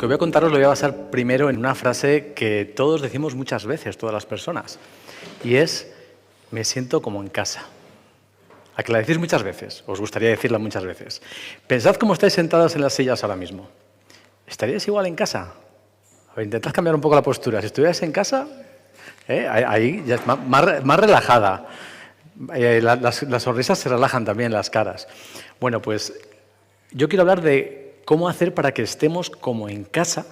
que voy a contaros lo voy a basar primero en una frase que todos decimos muchas veces, todas las personas, y es, me siento como en casa. ¿A que la decís muchas veces? Os gustaría decirla muchas veces. Pensad cómo estáis sentados en las sillas ahora mismo. ¿Estaríais igual en casa? A ver, intentad cambiar un poco la postura. Si estuvierais en casa, ahí ya es más relajada. Las sonrisas se relajan también, las caras. Bueno, pues yo quiero hablar de cómo hacer para que estemos como en casa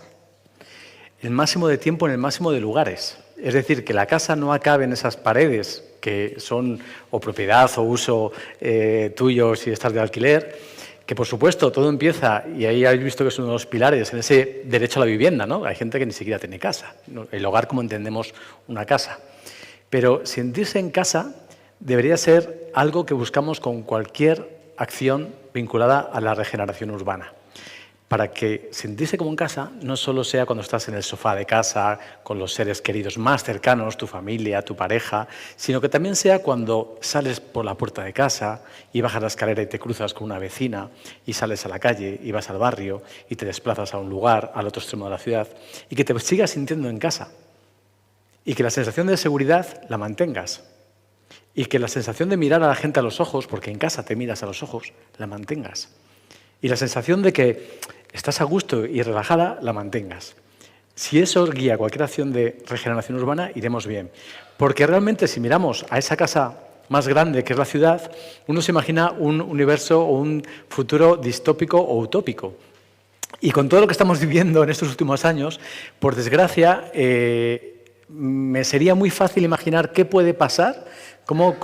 el máximo de tiempo en el máximo de lugares. Es decir, que la casa no acabe en esas paredes que son o propiedad o uso tuyo si estás de alquiler, que por supuesto todo empieza, y ahí habéis visto que es uno de los pilares, en ese derecho a la vivienda, ¿no? Hay gente que ni siquiera tiene casa, ¿no? El hogar como entendemos una casa. Pero sentirse en casa debería ser algo que buscamos con cualquier acción vinculada a la regeneración urbana. Para que sentirse como en casa no solo sea cuando estás en el sofá de casa, con los seres queridos más cercanos, tu familia, tu pareja, sino que también sea cuando sales por la puerta de casa y bajas la escalera y te cruzas con una vecina y sales a la calle y vas al barrio y te desplazas a un lugar, al otro extremo de la ciudad, y que te sigas sintiendo en casa. Y que la sensación de seguridad la mantengas. Y que la sensación de mirar a la gente a los ojos, porque en casa te miras a los ojos, la mantengas. Y la sensación de que estás a gusto y relajada, la mantengas. Si eso guía cualquier acción de regeneración urbana, iremos bien. Porque realmente si miramos a esa casa más grande que es la ciudad, uno se imagina un universo o un futuro distópico o utópico. Y con todo lo que estamos viviendo en estos últimos años, por desgracia, me sería muy fácil imaginar qué puede pasar, cómo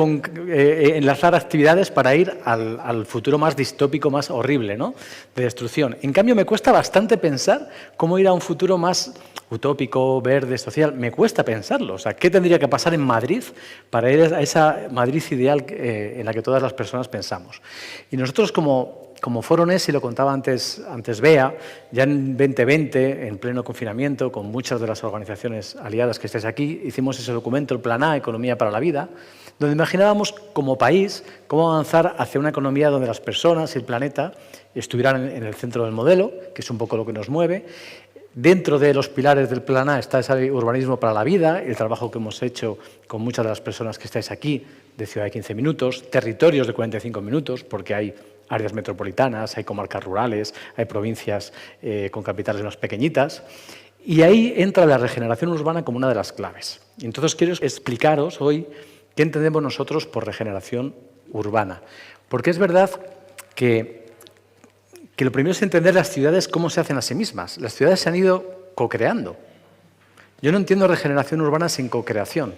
enlazar actividades para ir al futuro más distópico, más horrible, ¿no? De destrucción. En cambio, me cuesta bastante pensar cómo ir a un futuro más utópico, verde, social. Me cuesta pensarlo. O sea, ¿qué tendría que pasar en Madrid para ir a esa Madrid ideal en la que todas las personas pensamos? Y nosotros como Foro NES, y lo contaba antes Bea, ya en 2020, en pleno confinamiento, con muchas de las organizaciones aliadas que estáis aquí, hicimos ese documento, el Plan A, Economía para la Vida, donde imaginábamos como país cómo avanzar hacia una economía donde las personas y el planeta estuvieran en el centro del modelo, que es un poco lo que nos mueve. Dentro de los pilares del Plan A está ese urbanismo para la vida, el trabajo que hemos hecho con muchas de las personas que estáis aquí, de ciudad de 15 minutos, territorios de 45 minutos, porque hay áreas metropolitanas, hay comarcas rurales, hay provincias con capitales más pequeñitas. Y ahí entra la regeneración urbana como una de las claves. Y entonces quiero explicaros hoy qué entendemos nosotros por regeneración urbana. Porque es verdad que lo primero es entender las ciudades cómo se hacen a sí mismas. Las ciudades se han ido co-creando. Yo no entiendo regeneración urbana sin co-creación,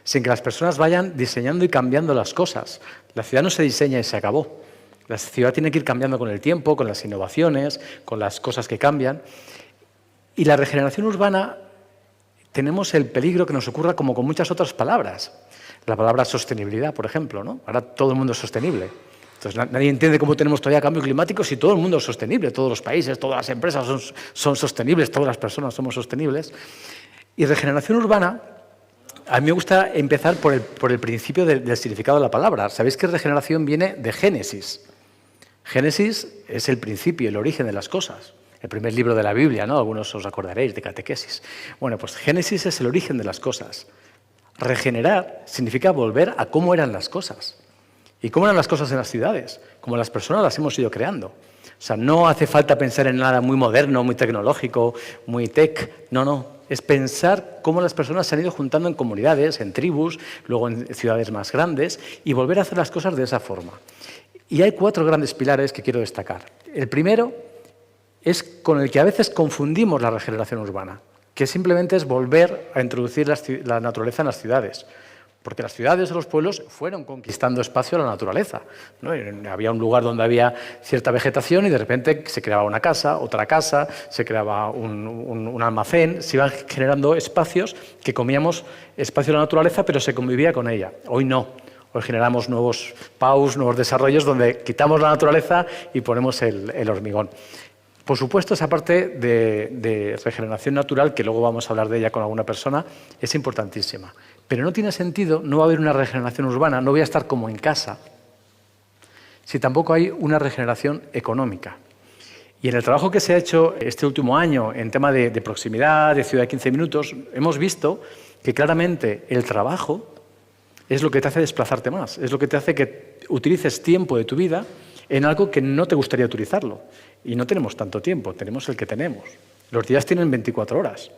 sin que las personas vayan diseñando y cambiando las cosas. La ciudad no se diseña y se acabó. La ciudad tiene que ir cambiando con el tiempo, con las innovaciones, con las cosas que cambian. Y la regeneración urbana tenemos el peligro que nos ocurra como con muchas otras palabras. La palabra sostenibilidad, por ejemplo, ¿no? Ahora todo el mundo es sostenible. Entonces nadie entiende cómo tenemos todavía cambio climático si todo el mundo es sostenible, todos los países, todas las empresas son sostenibles, todas las personas somos sostenibles. Y regeneración urbana, a mí me gusta empezar por el principio del significado de la palabra. Sabéis que regeneración viene de Génesis. Génesis es el principio, el origen de las cosas. El primer libro de la Biblia, ¿no? Algunos os acordaréis de catequesis. Bueno, pues Génesis es el origen de las cosas. Regenerar significa volver a cómo eran las cosas. ¿Y cómo eran las cosas en las ciudades? Como las personas las hemos ido creando. O sea, no hace falta pensar en nada muy moderno, muy tecnológico, muy tech. No. Es pensar cómo las personas se han ido juntando en comunidades, en tribus, luego en ciudades más grandes, y volver a hacer las cosas de esa forma. Y hay 4 grandes pilares que quiero destacar. El primero es con el que a veces confundimos la regeneración urbana, que simplemente es volver a introducir la naturaleza en las ciudades. Porque las ciudades o los pueblos fueron conquistando espacio a la naturaleza, ¿no? Había un lugar donde había cierta vegetación y de repente se creaba una casa, otra casa, se creaba un almacén, se iban generando espacios que comíamos espacio de la naturaleza, pero se convivía con ella. Hoy no. Hoy generamos nuevos PAUs, nuevos desarrollos donde quitamos la naturaleza y ponemos el hormigón. Por supuesto, esa parte de regeneración natural, que luego vamos a hablar de ella con alguna persona, es importantísima. Pero no tiene sentido, no va a haber una regeneración urbana, no voy a estar como en casa, si tampoco hay una regeneración económica. Y en el trabajo que se ha hecho este último año en tema de proximidad, de ciudad de 15 minutos, hemos visto que claramente el trabajo es lo que te hace desplazarte más, es lo que te hace que utilices tiempo de tu vida en algo que no te gustaría utilizarlo. Y no tenemos tanto tiempo, tenemos el que tenemos. Los días tienen 24 horas.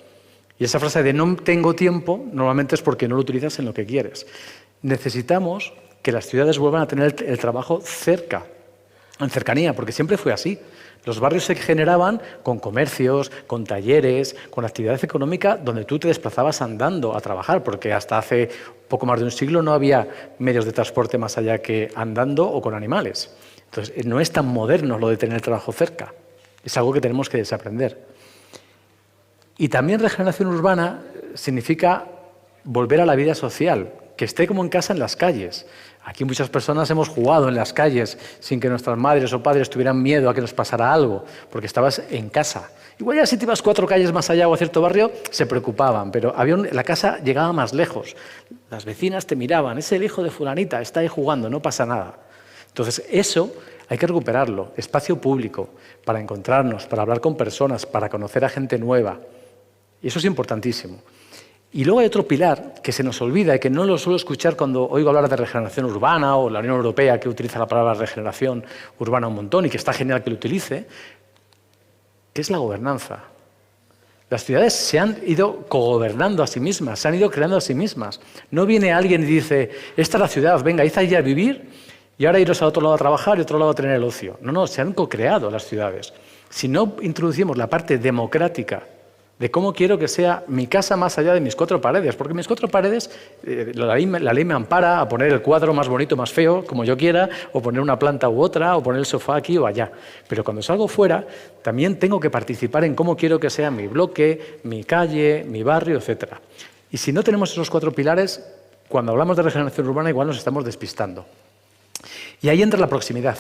Y esa frase de no tengo tiempo normalmente es porque no lo utilizas en lo que quieres. Necesitamos que las ciudades vuelvan a tener el trabajo cerca, en cercanía, porque siempre fue así. Los barrios se generaban con comercios, con talleres, con actividad económica donde tú te desplazabas andando a trabajar, porque hasta hace poco más de un siglo no había medios de transporte más allá que andando o con animales. Entonces, no es tan moderno lo de tener el trabajo cerca. Es algo que tenemos que desaprender. Y también regeneración urbana significa volver a la vida social, que esté como en casa en las calles. Aquí muchas personas hemos jugado en las calles sin que nuestras madres o padres tuvieran miedo a que nos pasara algo, porque estabas en casa. Igual ya si te ibas 4 calles más allá o a cierto barrio, se preocupaban, pero la casa llegaba más lejos. Las vecinas te miraban, es el hijo de fulanita, está ahí jugando, no pasa nada. Entonces, eso hay que recuperarlo, espacio público, para encontrarnos, para hablar con personas, para conocer a gente nueva. Y eso es importantísimo. Y luego hay otro pilar que se nos olvida y que no lo suelo escuchar cuando oigo hablar de regeneración urbana o la Unión Europea, que utiliza la palabra regeneración urbana un montón y que está genial que lo utilice, que es la gobernanza. Las ciudades se han ido cogobernando a sí mismas, se han ido creando a sí mismas. No viene alguien y dice, esta es la ciudad, venga, id allí a vivir y ahora iros a otro lado a trabajar y a otro lado a tener el ocio. No, se han co-creado las ciudades. Si no introducimos la parte democrática de cómo quiero que sea mi casa más allá de mis 4 paredes, porque mis 4 paredes, la ley me ampara a poner el cuadro más bonito, más feo, como yo quiera, o poner una planta u otra, o poner el sofá aquí o allá. Pero cuando salgo fuera, también tengo que participar en cómo quiero que sea mi bloque, mi calle, mi barrio, etc. Y si no tenemos esos 4 pilares, cuando hablamos de regeneración urbana igual nos estamos despistando. Y ahí entra la proximidad.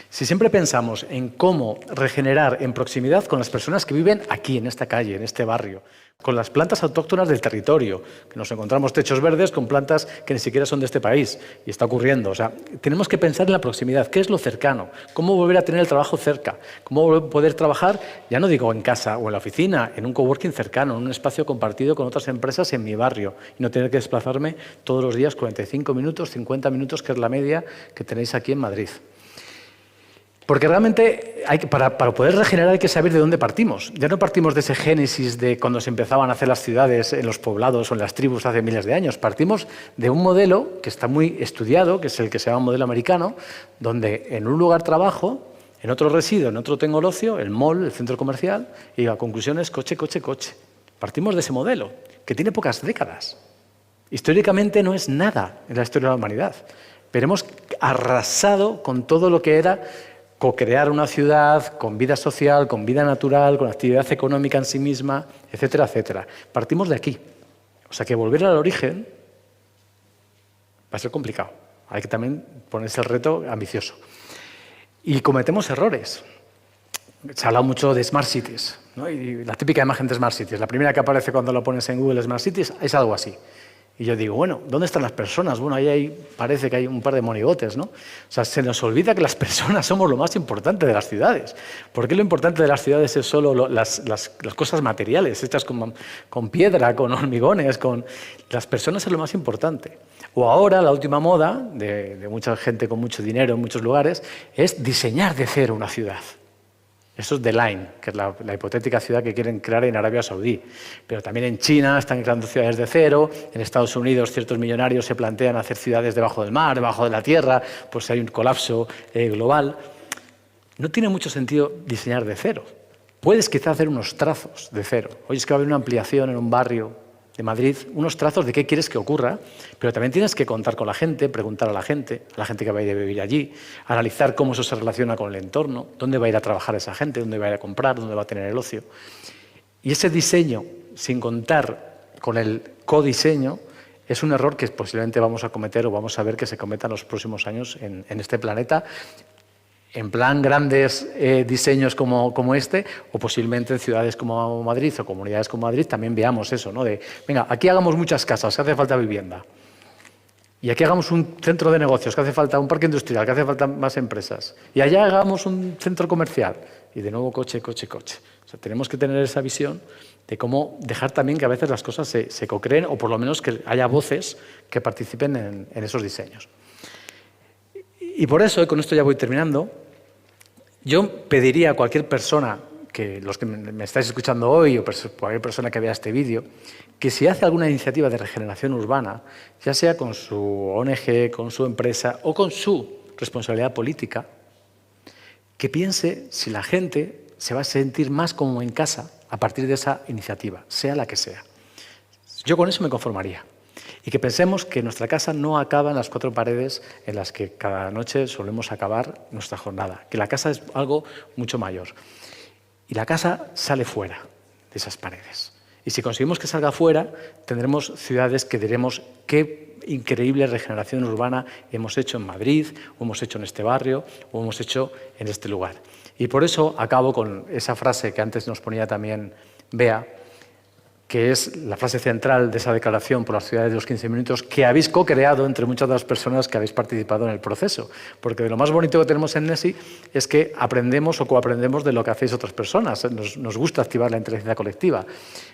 Si siempre pensamos en cómo regenerar en proximidad con las personas que viven aquí, en esta calle, en este barrio, con las plantas autóctonas del territorio, que nos encontramos techos verdes con plantas que ni siquiera son de este país, y está ocurriendo. O sea, tenemos que pensar en la proximidad, ¿qué es lo cercano? ¿Cómo volver a tener el trabajo cerca? ¿Cómo poder trabajar, ya no digo en casa o en la oficina, en un coworking cercano, en un espacio compartido con otras empresas en mi barrio, y no tener que desplazarme todos los días 45 minutos, 50 minutos, que es la media que tenéis aquí en Madrid? Porque realmente para poder regenerar hay que saber de dónde partimos. Ya no partimos de ese génesis de cuando se empezaban a hacer las ciudades en los poblados o en las tribus hace miles de años. Partimos de un modelo que está muy estudiado, que es el que se llama modelo americano, donde en un lugar trabajo, en otro resido, en otro tengo el ocio, el mall, el centro comercial, y la conclusión es coche, coche, coche. Partimos de ese modelo, que tiene pocas décadas. Históricamente no es nada en la historia de la humanidad, pero hemos arrasado con todo lo que era co-crear una ciudad con vida social, con vida natural, con actividad económica en sí misma, etcétera, etcétera. Partimos de aquí. O sea que volver al origen va a ser complicado. Hay que también ponerse el reto ambicioso. Y cometemos errores. Se ha hablado mucho de Smart Cities, ¿no? Y la típica imagen de Smart Cities, la primera que aparece cuando lo pones en Google Smart Cities, es algo así. Y yo digo, bueno, ¿dónde están las personas? Bueno, ahí parece que hay un par de monigotes, ¿no? O sea, se nos olvida que las personas somos lo más importante de las ciudades. ¿Por qué lo importante de las ciudades es solo las cosas materiales, hechas con piedra, con hormigones, con... Las personas es lo más importante. O ahora, la última moda de mucha gente con mucho dinero en muchos lugares, es diseñar de cero una ciudad. Eso es The Line, que es la hipotética ciudad que quieren crear en Arabia Saudí. Pero también en China están creando ciudades de cero, en Estados Unidos ciertos millonarios se plantean hacer ciudades debajo del mar, debajo de la tierra, pues hay un colapso global. No tiene mucho sentido diseñar de cero. Puedes quizá hacer unos trazos de cero. Oye, es que va a haber una ampliación en un barrio de Madrid, unos trazos de qué quieres que ocurra, pero también tienes que contar con la gente, preguntar a la gente que va a ir a vivir allí, analizar cómo eso se relaciona con el entorno, dónde va a ir a trabajar esa gente, dónde va a ir a comprar, dónde va a tener el ocio. Y ese diseño, sin contar con el codiseño, es un error que posiblemente vamos a cometer o vamos a ver que se cometa en los próximos años en este planeta, en plan grandes diseños como este, o posiblemente en ciudades como Madrid o comunidades como Madrid también veamos eso, ¿no? De, venga, aquí hagamos muchas casas, hace falta vivienda. Y aquí hagamos un centro de negocios, que hace falta un parque industrial, que hace falta más empresas. Y allá hagamos un centro comercial. Y de nuevo coche, coche, coche. O sea, tenemos que tener esa visión de cómo dejar también que a veces las cosas se co-creen o por lo menos que haya voces que participen en esos diseños. Y por eso, y con esto ya voy terminando, yo pediría a cualquier persona, los que me estáis escuchando hoy o cualquier persona que vea este vídeo, que si hace alguna iniciativa de regeneración urbana, ya sea con su ONG, con su empresa o con su responsabilidad política, que piense si la gente se va a sentir más como en casa a partir de esa iniciativa, sea la que sea. Yo con eso me conformaría. Y que pensemos que nuestra casa no acaba en las 4 paredes en las que cada noche solemos acabar nuestra jornada, que la casa es algo mucho mayor. Y la casa sale fuera de esas paredes. Y si conseguimos que salga fuera, tendremos ciudades que diremos qué increíble regeneración urbana hemos hecho en Madrid, o hemos hecho en este barrio, o hemos hecho en este lugar. Y por eso acabo con esa frase que antes nos ponía también Bea, que es la frase central de esa declaración por las ciudades de los 15 minutos, que habéis co-creado entre muchas de las personas que habéis participado en el proceso. Porque de lo más bonito que tenemos en NESI es que aprendemos o coaprendemos de lo que hacéis otras personas. Nos gusta activar la inteligencia colectiva.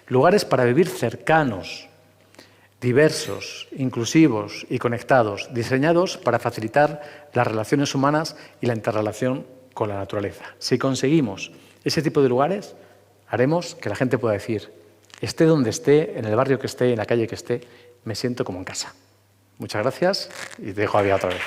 Lugares para vivir cercanos, diversos, inclusivos y conectados, diseñados para facilitar las relaciones humanas y la interrelación con la naturaleza. Si conseguimos ese tipo de lugares, haremos que la gente pueda decir: esté donde esté, en el barrio que esté, en la calle que esté, me siento como en casa. Muchas gracias y te dejo a Bea otra vez.